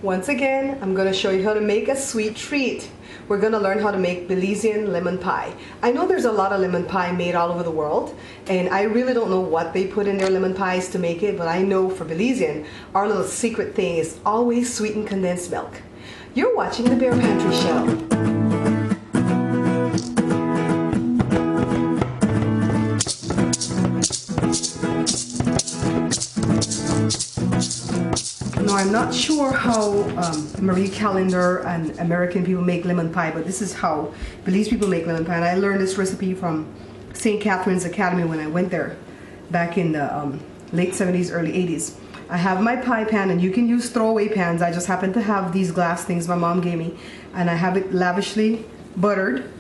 Once again, I'm going to show you how to make a sweet treat. We're going to learn how to make Belizean lemon pie. I know there's a lot of lemon pie made all over the world, and I really don't know what they put in their lemon pies to make it, but I know for Belizean, our little secret thing is always sweetened condensed milk. You're watching the Bear Pantry Show. Now, I'm not sure how Marie Callender and American people make lemon pie, but this is how Belize people make lemon pie. And I learned this recipe from St. Catherine's Academy when I went there back in the late 70s, early 80s. I have my pie pan, and you can use throwaway pans. I just happen to have these glass things my mom gave me, and I have it lavishly buttered.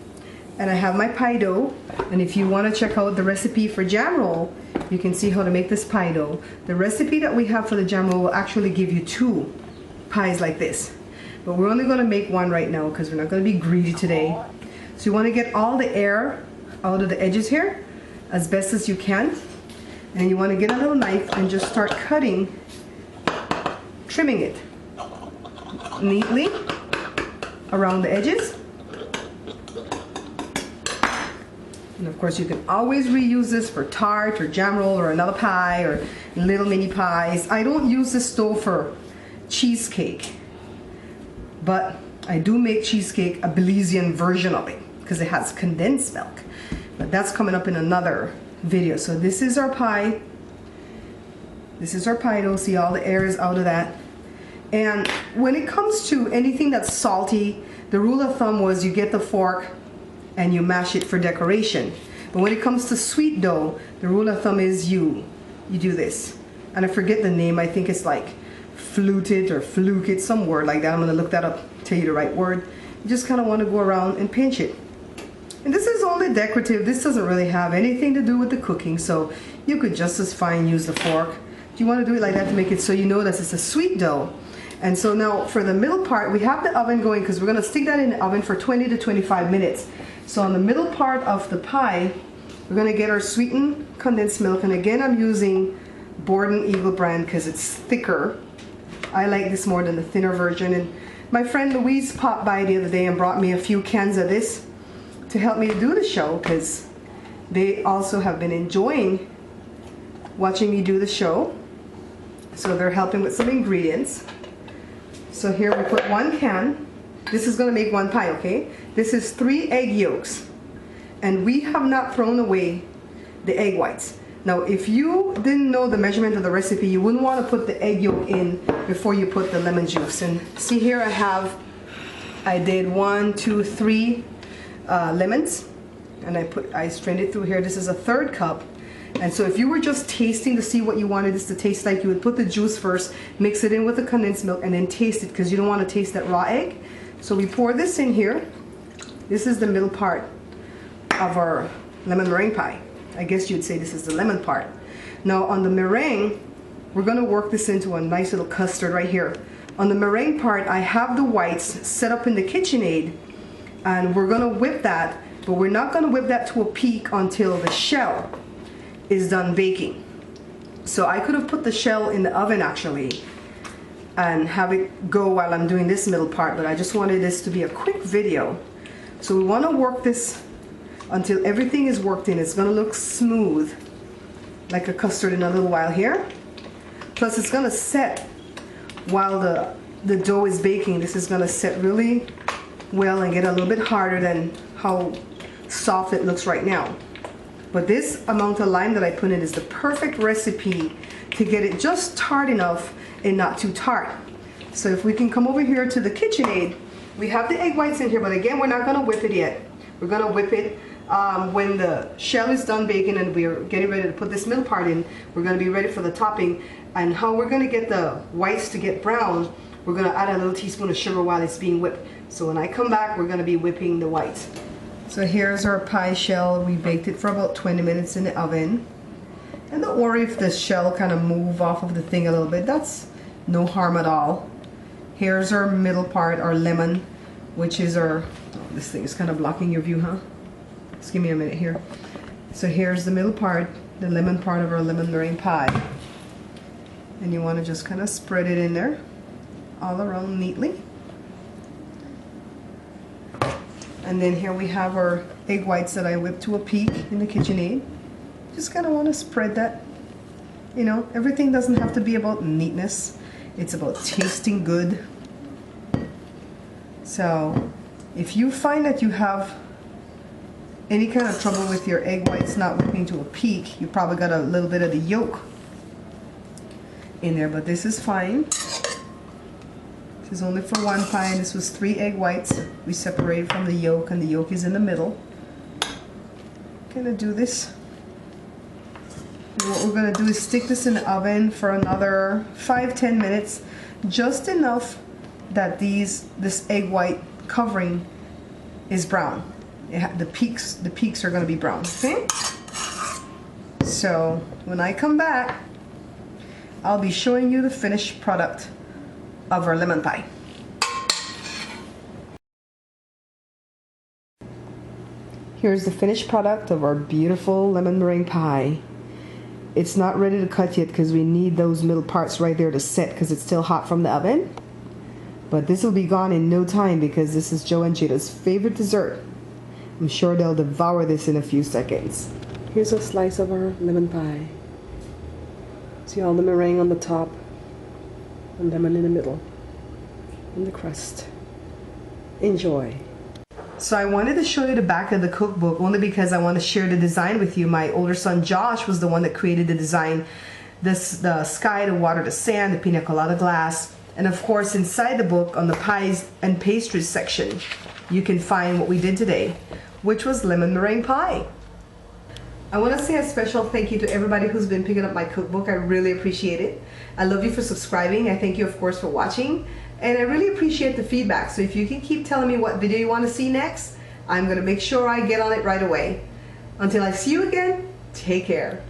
And I have my pie dough, and if you want to check out the recipe for jam roll, you can see how to make this pie dough. The recipe that we have for the jam roll will actually give you 2 pies like this, but we're only going to make one right now because we're not going to be greedy today. So you want to get all the air out of the edges here as best as you can, and you want to get a little knife and just start cutting, trimming it neatly around the edges. And of course, you can always reuse this for tart or jam roll or another pie or little mini pies. I don't use this dough for cheesecake, but I do make cheesecake, a Belizean version of it, because it has condensed milk. But that's coming up in another video. So this is our pie. This is our pie dough. See, all the air is out of that. And when it comes to anything that's salty, the rule of thumb was you get the fork and you mash it for decoration. But when it comes to sweet dough, the rule of thumb is you do this. And I forget the name. I think it's like fluted or fluke it, some word like that. I'm gonna look that up, tell you the right word. You just kind of want to go around and pinch it. And this is only decorative. This doesn't really have anything to do with the cooking, so you could just as fine use the fork. You want to do it like that to make it so you know that it's a sweet dough. And so now for the middle part, we have the oven going because we're going to stick that in the oven for 20 to 25 minutes. So on the middle part of the pie, we're going to get our sweetened condensed milk. And again, I'm using Borden Eagle brand because it's thicker. I like this more than the thinner version. And my friend Louise popped by the other day and brought me a few cans of this to help me to do the show, because they also have been enjoying watching me do the show. So they're helping with some ingredients. So here we put 1 can. This is going to make 1 pie, okay? This is 3 egg yolks. And we have not thrown away the egg whites. Now, if you didn't know the measurement of the recipe, you wouldn't want to put the egg yolk in before you put the lemon juice. And see here I did 1, 2, 3 lemons. And I strained it through here. This is a 1/3 cup. And so if you were just tasting to see what you wanted this to taste like, you would put the juice first, mix it in with the condensed milk, and then taste it, because you don't want to taste that raw egg. So we pour this in here. This is the middle part of our lemon meringue pie. I guess you'd say this is the lemon part. Now on the meringue, we're going to work this into a nice little custard right here. On the meringue part, I have the whites set up in the KitchenAid, and we're going to whip that, but we're not going to whip that to a peak until the shell is done baking. So I could have put the shell in the oven actually and have it go while I'm doing this middle part, but I just wanted this to be a quick video. So we want to work this until everything is worked in. It's going to look smooth like a custard in a little while here. Plus it's going to set while the dough is baking. This is going to set really well and get a little bit harder than how soft it looks right now. But this amount of lime that I put in is the perfect recipe to get it just tart enough and not too tart. So if we can come over here to the KitchenAid, we have the egg whites in here, but again, we're not going to whip it yet. We're going to whip it when the shell is done baking and we're getting ready to put this middle part in. We're going to be ready for the topping. And how we're going to get the whites to get brown, we're going to add a little teaspoon of sugar while it's being whipped. So when I come back, we're going to be whipping the whites. So here's our pie shell. We baked it for about 20 minutes in the oven. And don't worry if the shell kind of move off of the thing a little bit. That's no harm at all. Here's our middle part, our lemon, which is our, oh, this thing is kind of blocking your view, huh? Just give me a minute here. So here's the middle part, the lemon part of our lemon meringue pie. And you want to just kind of spread it in there all around neatly. And then here we have our egg whites that I whipped to a peak in the KitchenAid. Just kind of want to spread that. You know, everything doesn't have to be about neatness. It's about tasting good. So if you find that you have any kind of trouble with your egg whites not whipping to a peak, you probably got a little bit of the yolk in there, but this is fine. This is only for one pie. This was 3 egg whites. We separated from the yolk, and the yolk is in the middle. Gonna do this. And what we're gonna do is stick this in the oven for another 5-10 minutes, just enough that this egg white covering is brown. The peaks are gonna be brown. Okay. So when I come back, I'll be showing you the finished product of our lemon pie. Here's the finished product of our beautiful lemon meringue pie. It's not ready to cut yet because we need those middle parts right there to set because it's still hot from the oven. But this will be gone in no time because this is Joe and Jada's favorite dessert. I'm sure they'll devour this in a few seconds. Here's a slice of our lemon pie. See all the meringue on the top and lemon in the middle and the crust. Enjoy. So I wanted to show you the back of the cookbook only because I want to share the design with you. My older son Josh was the one that created the design. The sky, the water, the sand, the pina colada glass. And of course inside the book on the pies and pastries section you can find what we did today, which was lemon meringue pie. I want to say a special thank you to everybody who's been picking up my cookbook. I really appreciate it. I love you for subscribing. I thank you of course for watching. And I really appreciate the feedback. So if you can keep telling me what video you want to see next, I'm going to make sure I get on it right away. Until I see you again, take care.